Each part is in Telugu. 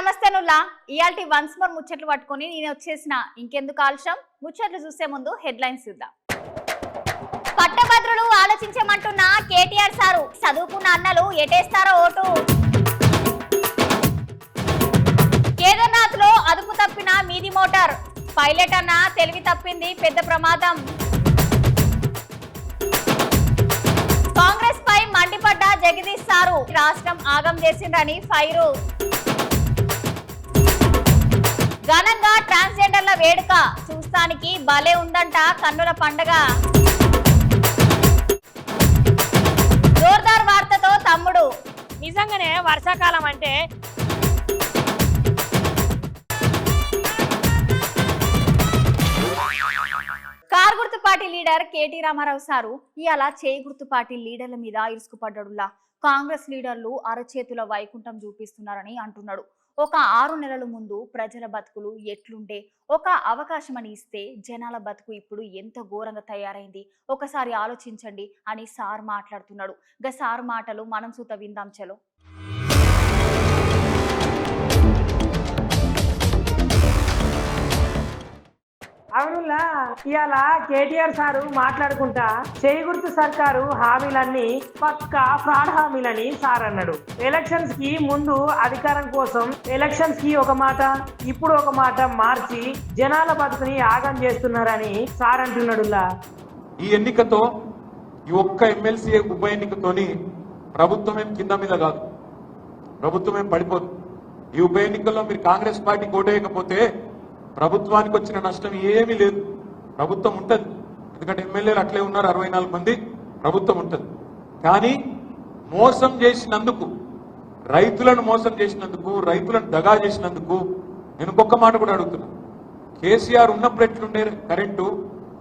నమస్తే నుల్లా ఇయాల్టి వన్స్ మోర్ ముచ్చట్లు పట్టుకొని నేను వచ్చేసిన ఇంకెందుకు ఆలస్యం ముచ్చట్లు చూసే ముందు హెడ్లైన్స్ చూద్దాం. పట్టభద్రులు ఆలోచించమంటున్న కేటీఆర్ సారు చదువుకున్న అన్నలు ఎటేస్తారో ఓటు. కేదార్నాథ్ లో అదుపు తప్పిన మీది మోటార్ పైలట్ అన్న తెలివి తప్పింది పెద్ద ప్రమాదం. కాంగ్రెస్ పై మండిపడ్డ జగదీష్ సారు రాష్ట్రం ఆగం చేసిందని ఫైరు. ఘనంగా ట్రాన్స్జెండర్ల వేడుక చూస్తానికి భలే ఉందంట కన్నుల పండగ. జోర్దార్ వార్తతో తమ్ముడు నిజంగానే వర్షాకాలం అంటే కార్ గుర్తు party leader KT Ramarao sir ఇవాళ చేయి గుర్తు పార్టీ లీడర్ల మీద ఇరుసుకుపడ్డాడులా. కాంగ్రెస్ లీడర్లు అరచేతుల వైకుంఠం చూపిస్తున్నారని అంటున్నాడు. ఒక 6 నెలల ముందు ప్రజల బతుకులు ఎట్లుండే, ఒక అవకాశం అని ఇస్తే జనాల బతుకు ఇప్పుడు ఎంత ఘోరంగా తయారైంది ఒకసారి ఆలోచించండి అని సార్ మాట్లాడుతున్నాడు. గా సార్ మాటలు మనం సూత విందాం చలో. అవునులా ఇవాళ కేటీఆర్ సారు మాట్లాడుకుంటా చేయి గుర్తు సర్కారు హామీలన్నీ పక్కా ఫ్రాడ్ హామీలని సార్ అన్నాడు. ఎలక్షన్స్ కి ముందు అధికారం కోసం ఎలక్షన్స్ కి ఒక మాట ఇప్పుడు ఒక మాట మార్చి జనాల బతుకుని ఆగం చేస్తున్నారని సార్ అంటున్నాడులా. ఈ ఎన్నికతో ఈ ఒక్క ఎమ్మెల్సీ ఉప ఎన్నికతోని ప్రభుత్వం ఏం కింద మీద కాదు, ప్రభుత్వం ఏం పడిపోదు. ఈ ఉప ఎన్నికల్లో మీరు కాంగ్రెస్ పార్టీ కోటేయకపోతే ప్రభుత్వానికి వచ్చిన నష్టం ఏమీ లేదు. ప్రభుత్వం ఉంటుంది, ఎందుకంటే ఎమ్మెల్యేలు అట్లే ఉన్నారు 64 మంది, ప్రభుత్వం ఉంటుంది. కానీ మోసం చేసినందుకు, రైతులను మోసం చేసినందుకు, రైతులను దగా చేసినందుకు నేను ఇంకొక మాట కూడా అడుగుతున్నా. కేసీఆర్ ఉన్నప్పుడు ఎట్లుండే కరెంటు,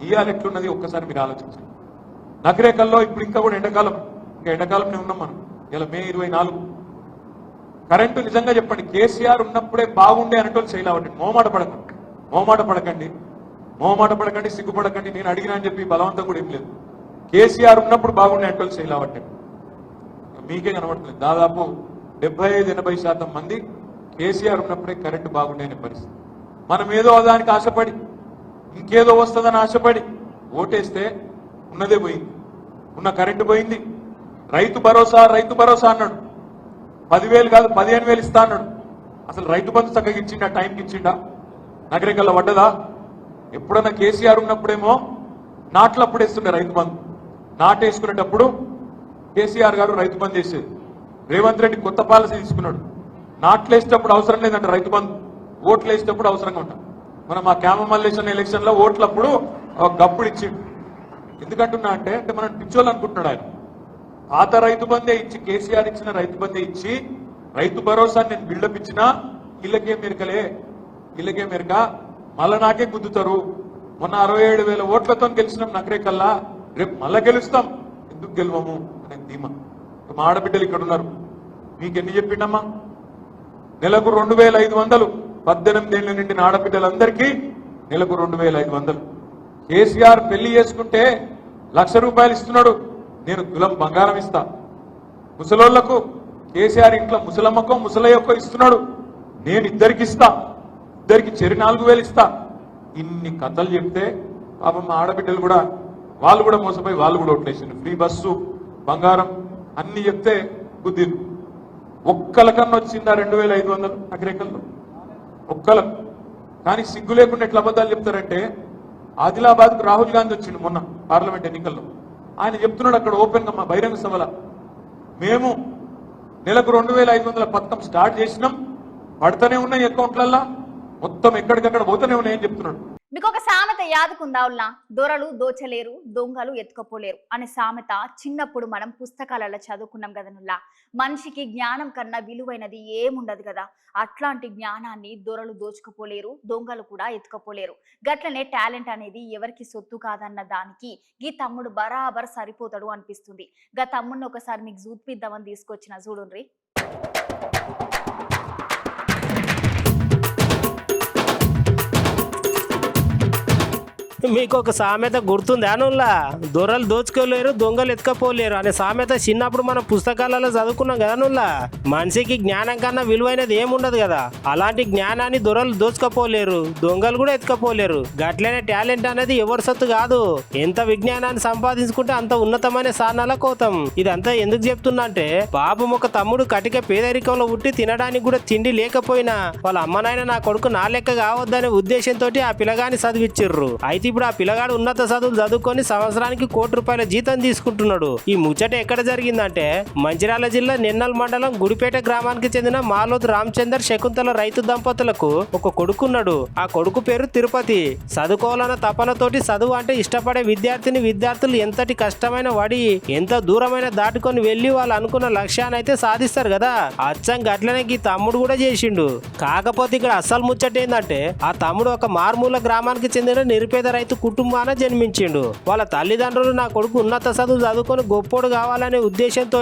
ఇవాళ ఎట్లున్నది ఒక్కసారి మీరు ఆలోచించండి. నగరేకల్లో ఇప్పుడు ఇంకా కూడా ఎండాకాలంలో ఉన్నాం మనం. ఇలా మే 24 కరెంటు నిజంగా చెప్పండి, కేసీఆర్ ఉన్నప్పుడే బాగుండే అనేటోళ్ళు చేయలేవండి. మోమాట పడకండి, సిగ్గుపడకండి. నేను అడిగినా అని చెప్పి బలవంతం కూడా ఏం లేదు. కేసీఆర్ ఉన్నప్పుడు బాగుండే అనేటోళ్ళు చేయలేవండి. మీకే కనబడుతుంది, దాదాపు 75-80% మంది కేసీఆర్ ఉన్నప్పుడే కరెంటు బాగుండే అనే పరిస్థితి. మనం ఏదో దానికి ఆశపడి ఇంకేదో వస్తుందని ఆశపడి ఓటేస్తే ఉన్నదే పోయింది, ఉన్న కరెంటు పోయింది. రైతు భరోసా అన్నాడు, 10,000 కాదు 15,000 ఇస్తా అన్నాడు. అసలు రైతు బంధు చక్కగా ఇచ్చిండా, టైంకి ఇచ్చిండా? నగరికల్లా పడ్డదా? ఎప్పుడన్నా కేసీఆర్ ఉన్నప్పుడేమో నాట్లప్పుడు వేస్తుండే రైతు బంధు. నాటేసుకునేటప్పుడు కేసీఆర్ గారు రైతు బంధు వేసేది. రేవంత్ రెడ్డి కొత్త పాలసీ తీసుకున్నాడు, నాట్లు వేసేటప్పుడు అవసరం లేదంట రైతు బంధు, ఓట్లు వేసేటప్పుడు అవసరంగా ఉంటాం. మనం ఆ క్యామమల్లేషన్ ఎలక్షన్ లో ఓట్లప్పుడు గప్పుడు ఇచ్చిండు. ఎందుకంటున్నా అంటే మనం పిచ్చోళ్ళు అనుకుంటున్నాడు ఆయన. పాత రైతు బందే ఇచ్చి, కేసీఆర్ ఇచ్చిన రైతు బందే ఇచ్చి రైతు భరోసా నేను బిల్డప్ ఇచ్చినా ఇళ్ళకే మెరక మళ్ళా నాకే గుద్దుతారు. మొన్న 67,000 ఓట్లతో గెలిచినాం నగరేకల్లా, రేపు మళ్ళా గెలుస్తాం, ఎందుకు గెలవము అనే ధీమా. మా ఆడబిడ్డలు ఇక్కడ ఉన్నారు, మీకు ఎన్ని చెప్పిండమ్మా? నెలకు 2,500, 18 ఏళ్ళు నిండిన ఆడబిడ్డలందరికీ నెలకు 2,500. కేసీఆర్ పెళ్లి చేసుకుంటే ₹1,00,000 ఇస్తున్నాడు, నేను తులం బంగారం ఇస్తా. ముసలోళ్లకు కేసీఆర్ ఇంట్లో ముసలమ్మకో ముసలయ్యకో ఇస్తున్నాడు, నేను ఇద్దరికి ఇస్తా, ఇద్దరికి చెరి 4,000 ఇస్తా. ఇన్ని కథలు చెప్తే పాపం మా ఆడబిడ్డలు కూడా వాళ్ళు కూడా మోసపోయి వాళ్ళు కూడా ఓట్లేసిండు. ఫ్రీ బస్సు, బంగారం అన్ని చెప్తే బుద్ధిలు. ఒక్కలకన్నా వచ్చిందా 2,500 నగరేకల్లో? ఒక్కలకు. కానీ సిగ్గు లేకుండా ఎట్లా అబద్ధాలు చెప్తారంటే, ఆదిలాబాద్కు రాహుల్ గాంధీ వచ్చిండు మొన్న పార్లమెంట్ ఎన్నికల్లో. ఆయన చెప్తున్నాడు అక్కడ ఓపెన్ గా మా బహిరంగ సభల, మేము నెలకు 2,500 పథకం స్టార్ట్ చేసినాం, పడుతూనే ఉన్నాయి అకౌంట్లల్లా, మొత్తం ఎక్కడికక్కడ పోతూనే ఉన్నాయని చెప్తున్నాడు. మీకు ఒక సామెత యాదుకుందా ఉల్లా? దొరలు దోచలేరు, దొంగలు ఎత్తుకపోలేరు అనే సామెత చిన్నప్పుడు మనం పుస్తకాలలో చదువుకున్నాం కదనుల్లా. మనిషికి జ్ఞానం కన్నా విలువైనది ఏముండదు కదా. అట్లాంటి జ్ఞానాన్ని దొరలు దోచుకపోలేరు, దొంగలు కూడా ఎత్తుకపోలేరు. గట్లనే టాలెంట్ అనేది ఎవరికి సొత్తు కాదన్న దానికి ఈ తమ్ముడు బరాబర్ సరిపోతాడు అనిపిస్తుంది. గా తమ్ముడిని ఒకసారి మీకు చూపిద్దామని తీసుకొచ్చిన చూడుండ్రి. మీకు ఒక సామెత గుర్తుంది అనుల్లా, దొరలు దోచుకోలేరు దొంగలు ఎత్తుకపోలేరు అనే సామెత చిన్నప్పుడు మనం పుస్తకాలలో చదువుకున్నాం కదా అనుల్లా. మనిషికి జ్ఞానం కన్నా విలువైనది ఏముండదు కదా, అలాంటి జ్ఞానాన్ని దొరలు దోచుకపోలేరు దొంగలు కూడా ఎత్తుకపోలేరు. గట్లనే టాలెంట్ అనేది ఎవరి సొత్తు కాదు, ఎంత విజ్ఞానాన్ని సంపాదించుకుంటే అంత ఉన్నతమైన స్థానాల కోతం. ఇదంతా ఎందుకు చెప్తున్నా అంటే, పాపం ఒక తమ్ముడు కటిక పేదరికంలో పుట్టి తినడానికి కూడా తిండి లేకపోయినా వాళ్ళ అమ్మనాయన నా కొడుకు నా లెక్క కావద్దనే ఉద్దేశంతో ఆ పిల్లగాని చదివిచ్చిర్రు. అయితే ఇప్పుడు ఆ పిల్లగాడు ఉన్నత చదువులు చదువుకొని సంవత్సరానికి ₹1,00,00,000 జీతం తీసుకుంటున్నాడు. ఈ ముచ్చట ఎక్కడ జరిగిందంటే, మంచిర్యాల జిల్లా నిన్నల్ మండలం గుడిపేట గ్రామానికి చెందిన మాలోత్ రామచందర్ శకుంతల రైతు దంపతులకు ఒక కొడుకున్నాడు. ఆ కొడుకు పేరు తిరుపతి. చదువుకోవాలన్న తపనతోటి చదువు అంటే ఇష్టపడే విద్యార్థులు ఎంతటి కష్టమైన వడి ఎంత దూరమైన దాటుకొని వెళ్లి వాళ్ళు అనుకున్న లక్ష్యాన్ని అయితే సాధిస్తారు కదా, అచ్చం గట్లనే ఈ తమ్ముడు కూడా చేసిండు. కాకపోతే ఇక్కడ అస్సలు ముచ్చట ఏంటంటే, ఆ తమ్ముడు ఒక మారుమూల గ్రామానికి చెందిన నిరుపేద రైతు కుటుంబాన జన్మించిండు. వాళ్ళ తల్లిదండ్రులు నా కొడుకు ఉన్నత చదువు చదువుకొని గొప్పోడు కావాలనే ఉద్దేశంతో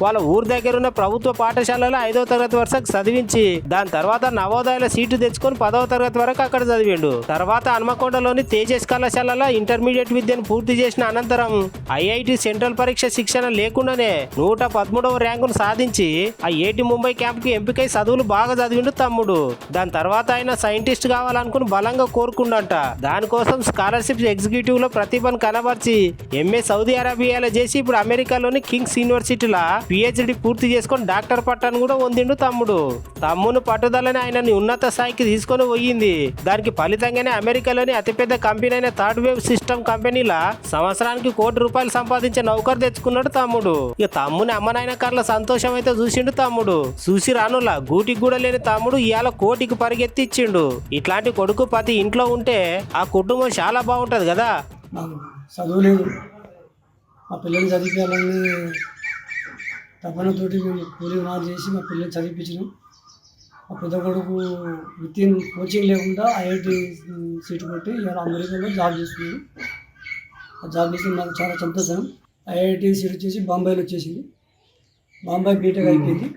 వాళ్ళ ఊరు దగ్గర ఉన్న ప్రభుత్వ పాఠశాలలో 5వ తరగతి వరకు చదివించి దాని తర్వాత నవోదయాల సీటు తెచ్చుకొని 10వ తరగతి వరకు అక్కడ చదివిండు. తర్వాత హన్మకొండలోని తేజస్ కళాశాలలో ఇంటర్మీడియట్ విద్యను పూర్తి చేసిన అనంతరం ఐఐటి సెంట్రల్ పరీక్ష శిక్షణ లేకుండానే 113వ ర్యాంకును సాధించి ఆ ఏటి ముంబై క్యాంప్ కి ఎంపికై చదువులు బాగా చదివిండు తమ్ముడు. దాని తర్వాత ఆయన సైంటిస్ట్ కావాలనుకుని బలంగా కోరుకుండంట. దానికోసం స్కాలర్షిప్ ఎగ్జిక్యూటివ్ లో ప్రతిభను కనబర్చి ఎంఏ సౌదీ అరేబియాలో చేసి ఇప్పుడు అమెరికాలోని కింగ్స్ యూనివర్సిటీలో పిహెచ్డి పూర్తి చేసుకొని డాక్టర్ పట్టాను కూడా పొందిండు తమ్ముడు. తమ్ముని పట్టుదలని ఆయనని ఉన్నత స్థాయికి తీసుకొని పోయింది. దానికి ఫలితంగానే అమెరికాలోని అతిపెద్ద కంపెనీ అయిన థర్డ్ వేవ్ సిస్టమ్ కంపెనీలా సంవత్సరానికి ₹1,00,00,000 సంపాదించే నౌకరు తెచ్చుకున్నాడు తమ్ముడు. ఇక తమ్ముని అమ్మనాయన కార్ల సంతోషం అయితే చూసిండు తమ్ముడు. చూసి రానులా గూటికి కూడా లేని తమ్ముడు ఇవాళ కోటికి పరిగెత్తి ఇచ్చిండు. ఇట్లాంటి కొడుకు ప్రతి ఇంట్లో ఉంటే ఆ కుటుంబం చాలా బాగుంటది కదా. నాకు చదువు లేదు, మా పిల్లల్ని చదివించాలని తపనతోటి మేము కూలీ మార్ చేసి మా పిల్లల్ని చదివించినాం. మా పెద్ద కొడుకు విత్ ఇన్ కోచింగ్ లేకుండా ఐఐటి సీటు కొట్టి ఇవాళ అమెరికాలో జాబ్ చేస్తున్నాడు. ఆ జాబ్ చేసి నాకు చాలా సంతోషం. ఐఐటి సీట్ వచ్చేసి బాంబేలో వచ్చేసింది. బాంబే బీటెక్ అయిపోయింది.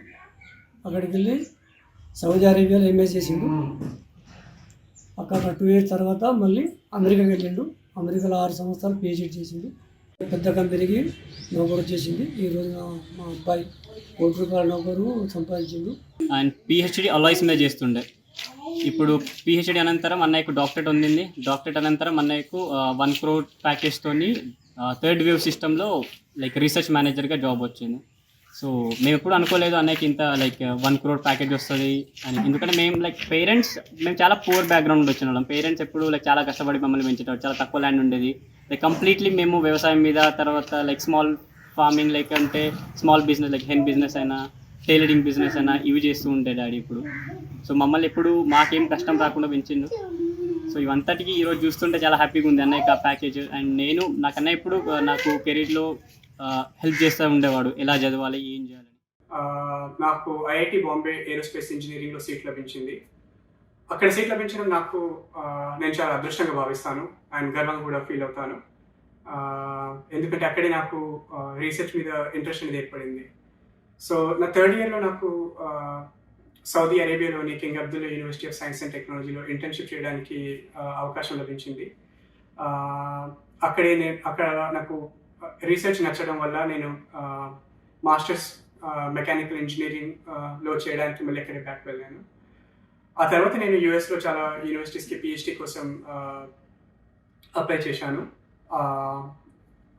అక్కడికి వెళ్ళి సౌదీ అరేబియాలో ఎంఎస్ చేసిండు. అక్కడ 2 years తర్వాత మళ్ళీ అమెరికాకి వెళ్ళిండు. అమెరికాలో 6 సంవత్సరాలు పిహెచ్డి చేసిండు. పెద్ద కంపెనీకి నౌకరు వచ్చేసింది. ఈరోజు మా అబ్బాయి ₹1,00,00,000 నౌకరు సంపాదించిండు. ఆయన పిహెచ్డి అలాయ్స్ మీద చేస్తుండే. ఇప్పుడు పిహెచ్డి అనంతరం అన్నయ్యకు డాక్టరేట్ ఉండింది. డాక్టరేట్ అనంతరం అన్నయ్యకు 1 crore ప్యాకేజ్తో థర్డ్ వేవ్ సిస్టంలో లైక్ రీసెర్చ్ మేనేజర్గా జాబ్ వచ్చింది. సో మేము ఎప్పుడు అనుకోలేదు అన్నయ్యకి ఇంత లైక్ 1 crore ప్యాకేజ్ వస్తుంది అని. ఎందుకంటే మేము చాలా పూర్ బ్యాక్గ్రౌండ్ వచ్చిన వాళ్ళం. పేరెంట్స్ ఎప్పుడు లైక్ చాలా కష్టపడి మమ్మల్ని పెంచేటప్పుడు. చాలా తక్కువ ల్యాండ్ ఉండేది. లైక్ కంప్లీట్లీ మేము వ్యవసాయం మీద, తర్వాత లైక్ స్మాల్ ఫార్మింగ్ లైక్ అంటే small business like hen business అయినా టైలరింగ్ బిజినెస్ అయినా ఇవి చేస్తూ ఉంటే డాడీ ఇప్పుడు. సో మమ్మల్ని ఎప్పుడు మాకేం కష్టం రాకుండా పెంచిండు. సో ఇవంతటికి ఈరోజు చూస్తుంటే చాలా హ్యాపీగా ఉంది అన్నయ్యకి ఆ ప్యాకేజ్. అండ్ నాకు అన్నయ్య ఇప్పుడు నాకు కెరీర్లో హెల్ప్ చేస్తూ ఉండేవాడు, ఎలా చదవాలి ఏం చేయాలని. నాకు ఐఐటి బాంబే ఏరోస్పేస్ ఇంజనీరింగ్లో సీట్ లభించింది. అక్కడ సీట్ లభించడం నాకు నేను చాలా అదృష్టంగా భావిస్తాను అండ్ గర్వంగా కూడా ఫీల్ అవుతాను. ఎందుకంటే అక్కడే నాకు రీసెర్చ్ మీద ఇంట్రెస్ట్ అనేది ఏర్పడింది. సో నా 3rd yearలో నాకు సౌదీ అరేబియాలోని King Abdullah University of Science and టెక్నాలజీలో ఇంటర్న్షిప్ చేయడానికి అవకాశం లభించింది. అక్కడ నాకు రీసెర్చ్ నచ్చడం వల్ల నేను మాస్టర్స్ మెకానికల్ ఇంజనీరింగ్లో చేయడానికి మళ్ళీ అక్కడే బ్యాక్ వెళ్ళాను. ఆ తర్వాత నేను యూఎస్లో చాలా యూనివర్సిటీస్కి పిహెచ్డి కోసం అప్లై చేశాను.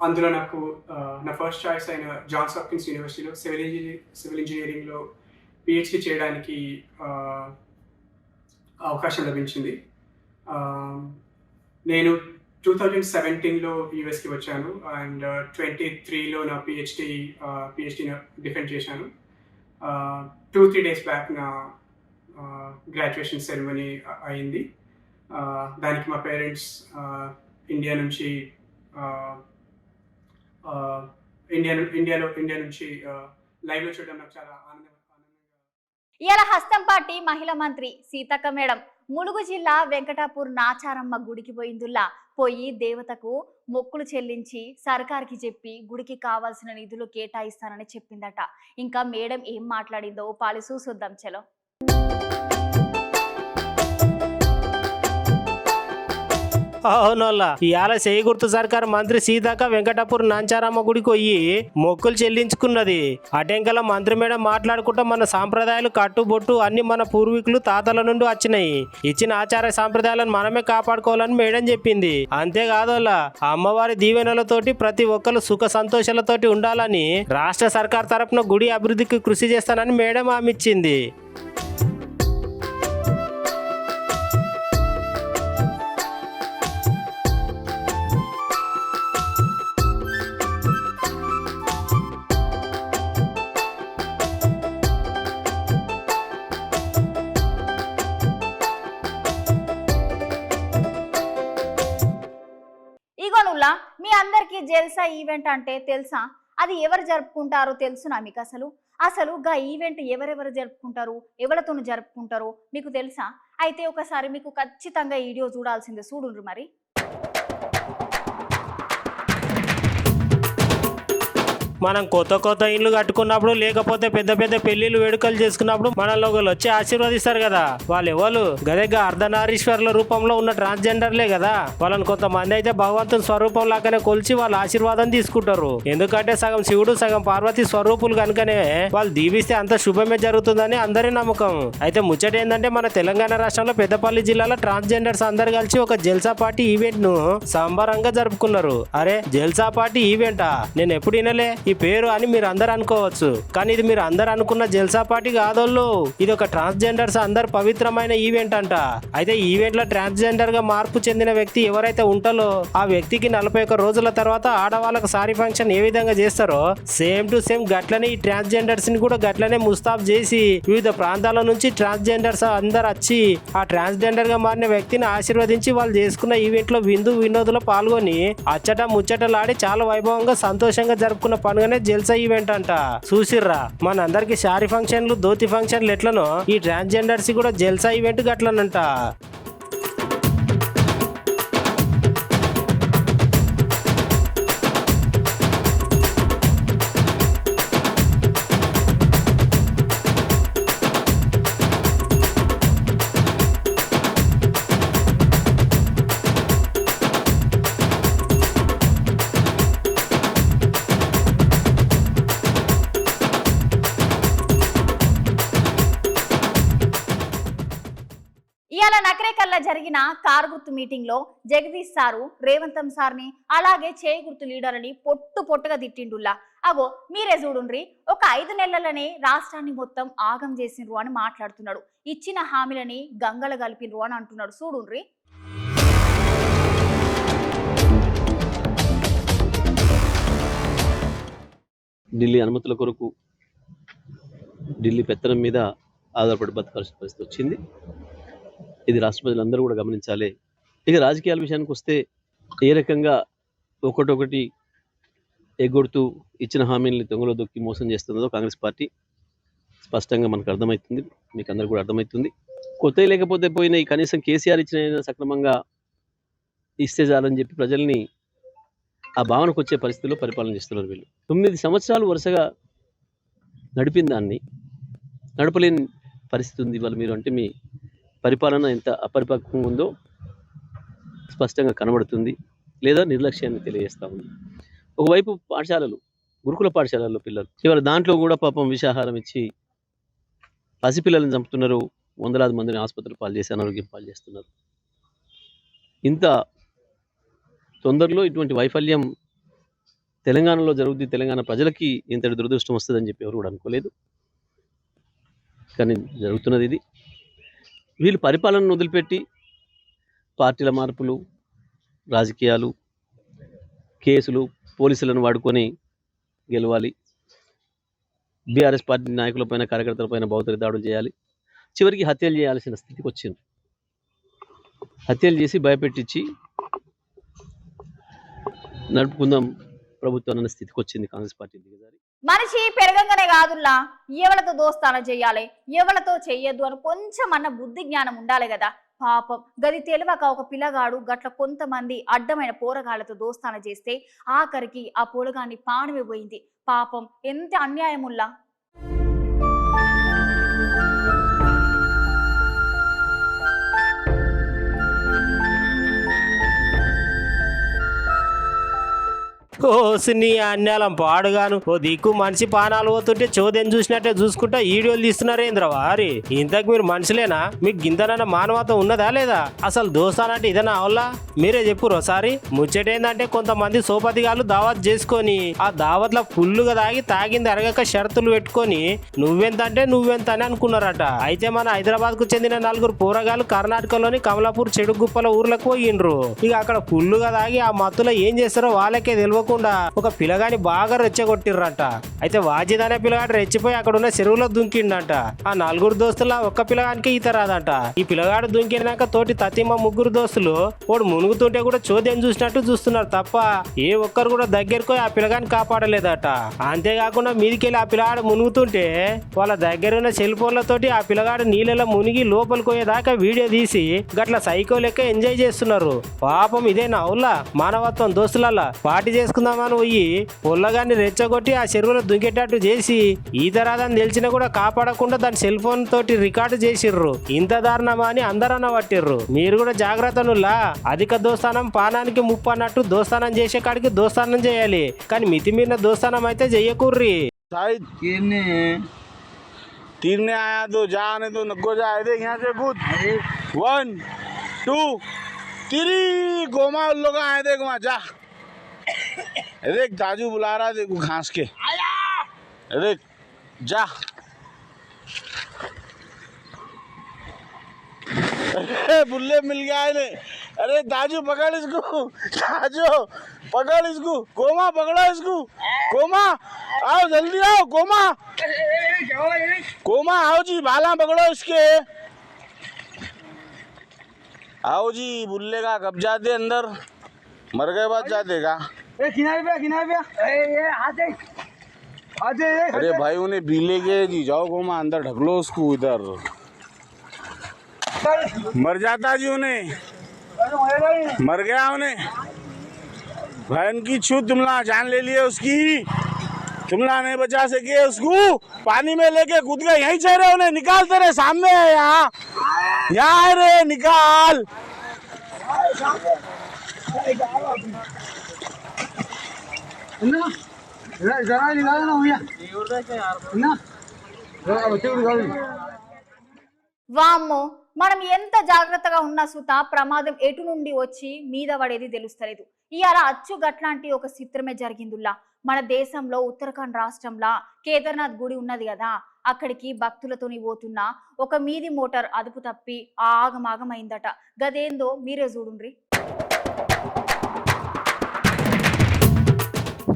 అందులో నాకు నా ఫస్ట్ చాయిస్ అయిన జాన్స్ హాప్కిన్స్ యూనివర్సిటీలో సివిల్ ఇంజనీరింగ్లో పిహెచ్డి చేయడానికి అవకాశం లభించింది. నేను 2017లో యూఎస్కి వచ్చాను అండ్ 23లో నా పిహెచ్డిని డిఫెండ్ చేశాను. 2-3 days బ్యాక్ నా గ్రాడ్యుయేషన్ సెరమనీ అయింది. దానికి మా పేరెంట్స్ ఇండియా నుంచి లైవ్లో చూడడం నాకు చాలా ఆనందంగా. ఇయాల హస్తంపాటి మహిళా మంత్రి సీతక్క మేడం ములుగు జిల్లా వెంకటాపూర్ నాచారమ్మ గుడికి పోయిందుల్లా పోయి దేవతకు మొక్కులు చెల్లించి సర్కార్కి చెప్పి గుడికి కావాల్సిన నిధులు కేటాయిస్తానని చెప్పిందట. ఇంకా మేడం ఏం మాట్లాడిందో పాలి చూసొద్దాం చలో. అవునోళ్ళ ఇవాళ చేయి గుర్తు సర్కార్ మంత్రి సీతక్క వెంకటాపూర్ నాంచారమ్మ గుడికి పోయి మొక్కులు చెల్లించుకున్నది. అటెంకల మంత్రి మేడం మాట్లాడుకుంటా మన సాంప్రదాయాలు కట్టుబొట్టు అన్ని మన పూర్వీకులు తాతల నుండి వచ్చినాయి, ఇచ్చిన ఆచార సాంప్రదాయాలను మనమే కాపాడుకోవాలని మేడం చెప్పింది. అంతేకాదోళ్ళ అమ్మవారి దీవెనలతోటి ప్రతి ఒక్కరు సుఖ సంతోషాలతోటి ఉండాలని రాష్ట్ర సర్కార్ తరపున గుడి అభివృద్ధికి కృషి చేస్తానని మేడం హామీ ఇచ్చింది. ఇగోనుల్లా మీ అందరికి జల్సా ఈవెంట్ అంటే తెలుసా? అది ఎవరు జరుపుకుంటారో తెలుసునా మీకు? అసలు గా ఈవెంట్ ఎవరెవరు జరుపుకుంటారు, ఎవరితో జరుపుకుంటారో మీకు తెలుసా? అయితే ఒకసారి మీకు ఖచ్చితంగా ఈ వీడియో చూడాల్సిందే, చూడుండ్రు మరి. మనం కొత్త ఇండ్లు కట్టుకున్నప్పుడు లేకపోతే పెద్ద పెద్ద పెళ్లిళ్ళు వేడుకలు చేసుకున్నప్పుడు మనలో ఒకళ్ళు వచ్చి ఆశీర్వదిస్తారు కదా. వాళ్ళు ఎవరు గదేగా అర్ధనారీశ్వర్ల రూపంలో ఉన్న ట్రాన్స్జెండర్లే కదా. వాళ్ళని కొంతమంది అయితే భగవంతుని స్వరూపం లాగానే కొలిచి వాళ్ళ ఆశీర్వాదం తీసుకుంటారు. ఎందుకంటే సగం శివుడు సగం పార్వతి స్వరూపులు కనుకనే వాళ్ళు దీవిస్తే అంత శుభమే జరుగుతుందని అందరి నమ్మకం. అయితే ముచ్చట ఏంటంటే మన తెలంగాణ రాష్ట్రంలో పెద్దపల్లి జిల్లాలో ట్రాన్స్జెండర్స్ అందరు కలిసి ఒక జల్సా పార్టీ ఈవెంట్ ను సంబరంగా జరుపుకున్నారు. అరే జల్సా పార్టీ ఈవెంటా? నేను ఎప్పుడు వినలే ఈ పేరు అని మీరు అందరు అనుకోవచ్చు. కానీ ఇది మీరు అందరు అనుకున్న జల్సా పార్టీ కాదోళ్ళు. ఇది ఒక ట్రాన్స్జెండర్స్ అందరు పవిత్రమైన ఈవెంట్ అంట. అయితే ఈ ఈవెంట్ లో ట్రాన్స్జెండర్ గా మార్పు చెందిన వ్యక్తి ఎవరైతే ఉంటారో ఆ వ్యక్తికి 41 రోజుల తర్వాత ఆడవాళ్ళకు సారీ ఫంక్షన్ ఏ విధంగా చేస్తారో సేమ్ టు సేమ్ గట్లనే ఈ ట్రాన్స్జెండర్స్ ని కూడా గట్లనే ముస్తాబ్ చేసి వివిధ ప్రాంతాల నుంచి ట్రాన్స్జెండర్స్ అందరు వచ్చి ఆ ట్రాన్స్జెండర్ గా మారిన వ్యక్తిని ఆశీర్వదించి వాళ్ళు చేసుకున్న ఈవెంట్ లో విందు వినోదులో పాల్గొని అచ్చట ముచ్చటలాడి చాలా వైభవంగా సంతోషంగా జరుపుకున్న పండుగనే జల్సా ఈవెంట్ అంట. చూసిర్రా మనందరికి శారీ ఫంక్షన్లు ధోతి ఫంక్షన్లు ఎట్లనో ఈ ట్రాన్స్జెండర్స్ కూడా జల్సా ఈవెంట్ గట్లనంట. ఇవాళ నకరేకల్లా జరిగిన కారు గుర్తు మీటింగ్ లో జగదీష్ సారు రేవంతం సార్ని అలాగే చేయి గుర్తు లీడర్ని పొట్టుగా తిట్టిండుల్లా. అగో మీరే చూడుండ్రి, ఒక 5 నెలలనే రాష్ట్రాన్ని మొత్తం ఆగం చేసిండ్రు అని మాట్లాడుతున్నాడు. ఇచ్చిన హామీలని గంగల కలిపినరు అని అంటున్నాడు. చూడుండ్రి. ఢిల్లీ అనుమతుల కొరకు ఢిల్లీ పెత్తనం మీద ఆధారపడి బతకాల్సిన పరిస్థితి వచ్చింది. ఇది రాష్ట్ర ప్రజలందరూ కూడా గమనించాలి. ఇక రాజకీయాల విషయానికి వస్తే ఏ రకంగా ఒకటొకటి ఎగ్గొడుతూ ఇచ్చిన హామీలని దొంగలో దొక్కి మోసం చేస్తున్నదో కాంగ్రెస్ పార్టీ స్పష్టంగా మనకు అర్థమవుతుంది, మీకు అందరు కూడా అర్థమవుతుంది. కొత్త లేకపోతే పోయిన ఈ కనీసం కేసీఆర్ ఇచ్చిన సక్రమంగా ఇస్తే చాలని చెప్పి ప్రజల్ని ఆ భావనకు వచ్చే పరిస్థితుల్లో పరిపాలన చేస్తున్నారు వీళ్ళు. 9 సంవత్సరాలు వరుసగా నడిపిన దాన్ని నడపలేని పరిస్థితి ఉంది ఇవాళ. మీరు అంటే మీ పరిపాలన ఎంత అపరిపక్వంగా ఉందో స్పష్టంగా కనబడుతుంది, లేదా నిర్లక్ష్యాన్ని తెలియజేస్తూ ఉంది. ఒకవైపు పాఠశాలలు, గురుకుల పాఠశాలల్లో పిల్లలు ఇవాళ దాంట్లో కూడా పాపం విషాహారం ఇచ్చి పసిపిల్లలను చంపుతున్నారు, వందలాది మందిని ఆసుపత్రులు పాలు చేసి అనారోగ్యం పాలు చేస్తున్నారు. ఇంత తొందరలో ఇటువంటి వైఫల్యం తెలంగాణలో జరుగుతుంది, తెలంగాణ ప్రజలకి ఇంతటి దురదృష్టం వస్తుందని చెప్పి ఎవరు కూడా అనుకోలేదు. కానీ జరుగుతున్నది ఇది. వీళ్ళు పరిపాలనను వదిలిపెట్టి పార్టీల మార్పులు, రాజకీయాలు, కేసులు, పోలీసులను వాడుకొని గెలవాలి, బీఆర్ఎస్ పార్టీ నాయకులపైన కార్యకర్తలపైన భౌతిక దాడులు చేయాలి, చివరికి హత్యలు చేయాల్సిన స్థితికి వచ్చింది. హత్యలు చేసి భయపెట్టించి నడుపుకుందాం ప్రభుత్వం అన్న స్థితికి వచ్చింది కాంగ్రెస్ పార్టీ దిగజారి. మనిషి పెరగంగానే కాదుల్లా ఎవరితో దోస్తాన చెయ్యాలి, ఎవరితో చెయ్యొద్దు అని కొంచెం అన్న బుద్ధి జ్ఞానం ఉండాలి కదా. పాపం గది తెలియక ఒక పిల్లగాడు గట్ల కొంతమంది అడ్డమైన పోరగాళ్లతో దోస్తాన చేస్తే ఆఖరికి ఆ పొలగాన్ని పాణమే పోయింది. పాపం ఎంత అన్యాయముల్లా. ఓసిని అన్యాలం పాడుగాను ఓ దిక్కు మనిషి పానాలు పోతుంటే చోద్యం చూసినట్టే చూసుకుంటా వీడియోలు తీస్తున్నారేంద్ర వారి ఇంతకు మీరు మనుషులేనా మీకు గింతనన్న మానవత్వం ఉన్నదా లేదా అసలు దోస్తానంటే ఇదేనా అవులా మీరే చెప్పురు ఒకసారి ముచ్చటేందంటే కొంతమంది సోపతిగాళ్ళు దావత్ చేసుకొని ఆ దావత్లో ఫుల్లుగా తాగింది అరగక షరతులు పెట్టుకొని నువ్వెంత అంటే నువ్వెంత అని అనుకున్నారట అయితే మన హైదరాబాద్ కు చెందిన 4 పోరగాళ్ళు కర్ణాటకలోని కమలాపూర్ చెడుగుప్పల ఊర్లకు పోయిండ్రు ఇక అక్కడ ఫుల్లుగా తాగి ఆ మత్తులో ఏం చేస్తారో వాళ్ళకే తెలియకుండా ఒక పిల్లగాని బాగా రెచ్చగొట్టిర్రట అయితే వాజిద్ అనే పిల్లగాడు రెచ్చిపోయి అక్కడ ఉన్న చెరువులో దుంకిండట ఆ 4 దోస్తుల ఒక్క పిల్లగానికి ఈత రాదట ఈ పిల్లగాడు దుంకినాక తోటి తతిమ 3 దోస్తులు వాడు మునుగుతుంటే కూడా చోద్యం చూసినట్టు చూస్తున్నారు తప్ప ఏ ఒక్కరు కూడా దగ్గరకు ఆ పిల్లగాని కాపాడలేదట అంతేకాకుండా మీదికెళ్ళి ఆ పిల్లగాడు మునుగుతుంటే వాళ్ళ దగ్గర ఉన్న సెల్ ఫోన్లతోటి ఆ పిల్లగాడు నీళ్ళలో మునిగి లోపలికి పోయేదాకా వీడియో తీసి గట్ల సైకో లెక్క ఎంజాయ్ చేస్తున్నారు పాపం ఇదేనా అవులా మానవత్వం దోస్తులల్లా పార్టీ చేసుకుందామని పోయి పొల్లగాన్ని రెచ్చగొట్టి ఆ చెరువులో దుంకేటట్టు చేసి ఈత రాదని తెలిసినా కూడా కాపాడకుండా దాని సెల్ ఫోన్ తోటి రికార్డు చేసిర్రు ఇంత దారుణమా అని అందరన్న పట్టిర్రు మీరు కూడా జాగ్రత్తనులా అధిక దోస్తానం పానానికి ముప్పు అన్నట్టు దోస్తానం చేసే కాడికి దోస్తానం చేయాలి కానీ మితిమీరిన దోస్తానం అయితే చెయ్యకూర్రి तीरने आया तो जाने तो नको जा देख यहाँ से कूद 1 2 3 गोमा उन लोग आए देख वहाँ जा देख दाजू बुला रहा देखो घास के देख जा अरे बुल्ले मिल गया है अरे दाजू पकड़ इसको दाजू पकड़ इसको गोमा पकड़ो इसको गोमा आओ जल्दी आओ गोमा गोमा आओ जी भाला पकड़ो इसके आओ जी बुल्ले का कब्जा दे अंदर मर गए बाद जा देगा अरे भाई उन्हें बीले के जी जाओ गोमा अंदर ढक लो उसको इधर मर जाता जी उन्हें मर गया उन्हें बहन की छू तुमला जान ले लिए उसकी तुमला नहीं बचा सके उसको पानी में लेके कूद गए यहीं से रहे उन्हें निकाल तेरे सामने है यहाँ है रे निकाल వామ్మో మనం ఎంత జాగ్రత్తగా ఉన్నా సుత ప్రమాదం ఎటు నుండి వచ్చి మీద పడేది తెలుస్తలేదు ఇయాల అచ్చు గట్లాంటి ఒక చిత్రమే జరిగిందిలా మన దేశంలో ఉత్తరాఖండ్ రాష్ట్రంలో కేదార్నాథ్ గుడి ఉన్నది కదా అక్కడికి భక్తులతోని పోతున్న ఒక మీది మోటార్ అదుపు తప్పి ఆగమాగమైందట గదేందో మీరే చూడుండ్రి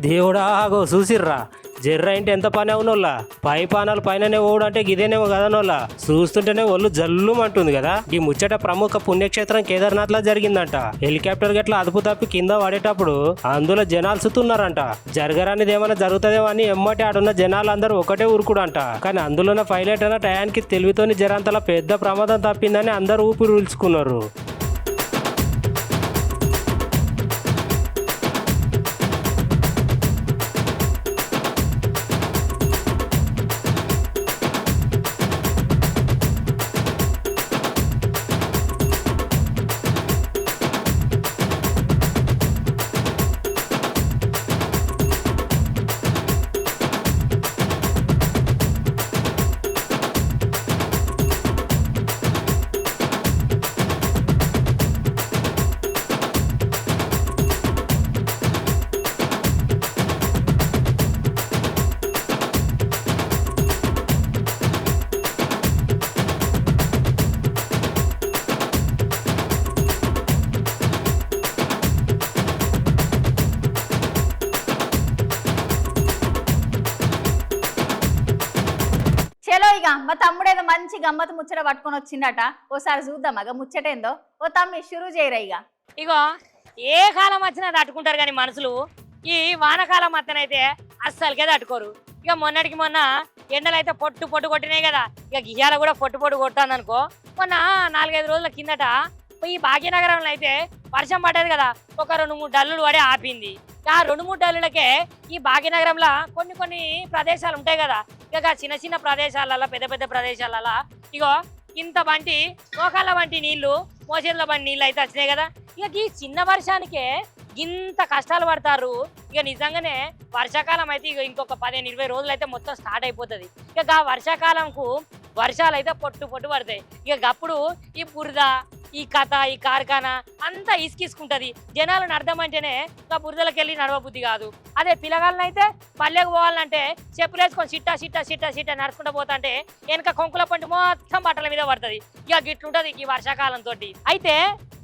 దేవుడాగో చూసిర్రా జర్ర ఇంటి ఎంత పని అవునోళ్ళ పై పానాలు పైననే ఓడంటే గిదేనేమో కదనోళ్ళ చూస్తుంటేనే ఒళ్ళు జల్లుమంటుంది కదా ఈ ముచ్చట ప్రముఖ పుణ్యక్షేత్రం కేదార్నాథ్ లా జరిగిందంట హెలికాప్టర్ గట్ల అదుపు తప్పి కింద పడేటప్పుడు అందులో జనాలు సుతున్నారంట జరగరానిది ఏమైనా జరుగుతుందేమో అని ఎమ్మటి ఆడున్న జనాలు అందరూ ఒకటే ఉరుకుడంట కానీ అందులోనే పైలట్ అన్న టయానికి తెలివితోని జరంతలా పెద్ద ప్రమాదం తప్పిందని అందరూ ఊపిరి పీల్చుకున్నారు మా తమ్ముడేదో మంచి గమ్మత్ ముచ్చట పట్టుకొని వచ్చిందట ఓసారి చూద్దాం అగ ముచ్చటేందో ఓ తమ్మి షురూ చేయరా ఇగో ఏ కాలం వచ్చినా తట్టుకుంటారు కానీ మనుషులు ఈ వానకాలం అత్తనైతే అస్సలకే తట్టుకోరు ఇక మొన్నటికి మొన్న ఎండలు అయితే పొట్టు కొట్టినాయి కదా ఇక గియ్యాల కూడా పొట్టు కొట్టాను అనుకో మొన్న 4-5 రోజుల కిందట ఈ భాగ్యనగరంలో అయితే వర్షం పడ్డది కదా ఒక 2-3 డల్లులు పడి ఆపింది ఆ 2-3 డల్లులకే ఈ భాగ్యనగరంలో కొన్ని ప్రదేశాలు ఉంటాయి కదా ఇక చిన్న ప్రదేశాలలో పెద్ద ప్రదేశాలలో ఇగో ఇంత వంటి మోకాళ్ళ వంటి నీళ్లు మోచేతుల వంటి నీళ్ళు అయితే వచ్చినాయి కదా ఇక ఈ చిన్న వర్షానికే ఇంత కష్టాలు పడతారు. ఇక నిజంగానే వర్షాకాలం అయితే ఇక ఇంకొక 15-20 రోజులు అయితే మొత్తం స్టార్ట్ అయిపోతుంది. ఇక ఆ వర్షాకాలంకు వర్షాలు అయితే పొట్టు పడతాయి. ఇక అప్పుడు ఈ బురద, ఈ కథ, ఈ కార్ఖానా అంతా ఇసుకిసుకుంటది. జనాలను అర్థమంటేనే ఇంకా బురదలకు వెళ్ళి నడవబుద్ధి కాదు. అదే పిల్లగాళ్ళని అయితే పల్లెకు పోవాలంటే చెప్పులు వేసుకొని సిట్ట నడుచుకుంటూ పోతుంటే వెనక కొంకుల పంటి మొత్తం బట్టల మీద పడుతుంది. ఇక గిట్లుంటది ఈ వర్షాకాలంతో. అయితే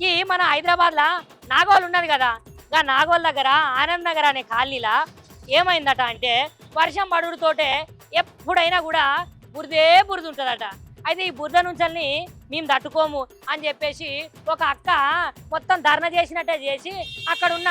ఈ మన హైదరాబాద్లో నాగోల్ ఉన్నది కదా, ఇంకా నాగోల్ దగ్గర ఆనంద్ నగర్ అనే కాలనీలా ఏమైందట అంటే వర్షం పడుడుతోటే ఎప్పుడైనా కూడా బురద ఉంటుందట. అయితే ఈ బురద నుంచి మేము తట్టుకోము అని చెప్పేసి ఒక అక్క మొత్తం ధర్నా చేసినట్టే చేసి అక్కడ ఉన్న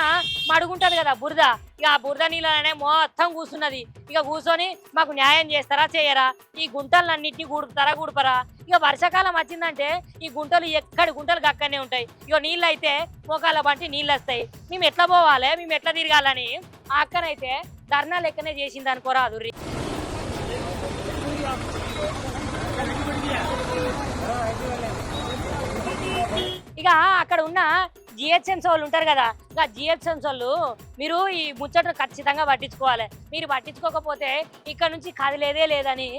మడుగుంటుంది కదా బురద, ఇక ఆ బురద నీళ్ళనే మొత్తం కూర్చున్నది. ఇక కూర్చొని మాకు న్యాయం చేస్తారా చేయరా, ఈ గుంటలన్నింటినీ గుడపరా. ఇక వర్షాకాలం వచ్చిందంటే ఈ గుంటలు ఎక్కడి గుంటలు అక్కడనే ఉంటాయి. ఇక నీళ్ళు అయితే మోకాళ్ళ బంటి నీళ్ళు వస్తాయి. మేము ఎట్లా పోవాలి, మేము ఎట్లా తిరగాలని ఆ అక్కనైతే ధర్నా లెక్కనే చేసింది అనుకోరా అదుర్రి. ఇక అక్కడ ఉన్న జిహెచ్ఎంసీ వాళ్ళు ఉంటారు కదా, ఇక జిహెచ్ఎంసీ వాళ్ళు మీరు ఈ ముచ్చటను ఖచ్చితంగా పట్టించుకోవాలి. మీరు పట్టించుకోకపోతే ఇక్కడ నుంచి కదిలేదే లేదని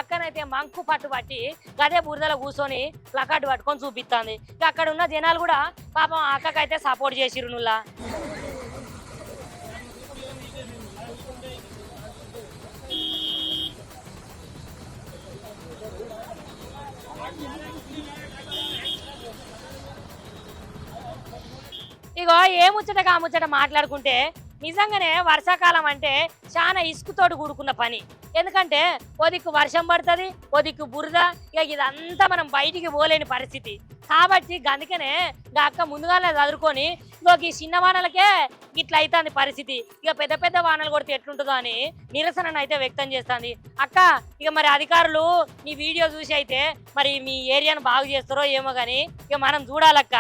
అక్కనైతే మంకు పట్టి గదే బురదలో కూర్చొని ప్లకార్డు పట్టుకొని చూపిస్తుంది. ఇక అక్కడ ఉన్న జనాలు కూడా పాపం అక్కకైతే సపోర్ట్ చేసిరు. నుల్లా ఇగో ఏ ముచ్చటగా ఆ ముచ్చట మాట్లాడుకుంటే నిజంగానే వర్షాకాలం అంటే చాలా ఇసుకుతోటి కూడుకున్న పని. ఎందుకంటే ఓ దిక్కు వర్షం పడుతుంది, ఓ దిక్కు బురద, ఇక ఇదంతా మనం బయటికి పోలేని పరిస్థితి. కాబట్టి అందుకనే అక్క ముందుగానే చదువుకొని ఈ చిన్న వానలకే ఇట్లా అవుతుంది పరిస్థితి. ఇక పెద్ద వానలు కొడితే ఎట్లుంటుందో అని నిరసనను అయితే వ్యక్తం చేస్తుంది. అక్క ఇక మరి అధికారులు నీ వీడియో చూసి అయితే మరి మీ ఏరియాను బాగు చేస్తారో ఏమో కానీ ఇక మనం చూడాలక్క.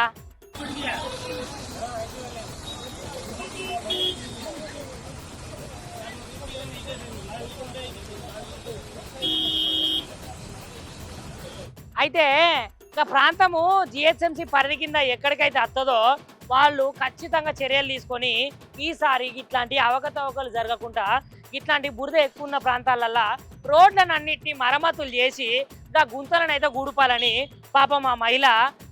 అయితే ఇక ప్రాంతము జిహెచ్ఎంసీ పరిధి కింద ఎక్కడికైతే వస్తుందో వాళ్ళు ఖచ్చితంగా చర్యలు తీసుకొని ఈసారి ఇట్లాంటి అవకతవకలు జరగకుండా ఇట్లాంటి బురద ఎక్కువ ఉన్న ప్రాంతాలల్లో రోడ్లను అన్నిటినీ మరమ్మతులు చేసి ఇంకా గుంతలను అయితే గూడుపాలని పాపం ఆ మహిళ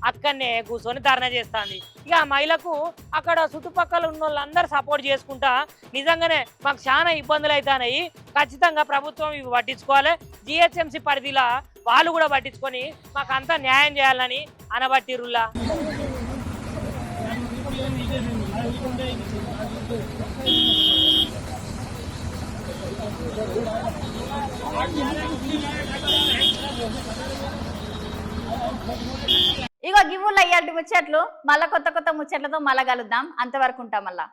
అక్కడనే కూర్చొని ధర్నా చేస్తుంది. ఇక ఆ మహిళకు అక్కడ చుట్టుపక్కల ఉన్న వాళ్ళందరూ సపోర్ట్ చేసుకుంటా నిజంగానే మాకు చాలా ఇబ్బందులు అవుతున్నాయి, ఖచ్చితంగా ప్రభుత్వం ఇవి పట్టించుకోవాలి, జిహెచ్ఎంసీ పరిధిలో వాళ్ళు కూడా పట్టించుకొని మాకు అంతా న్యాయం చేయాలని అనబట్టిరుల్లా. ఇగో గివ్వులు అయ్యాటి ముచ్చట్లు, మళ్ళా కొత్త ముచ్చట్లతో మళ్ళా కలుద్దాం. అంతవరకు ఉంటాం మళ్ళా.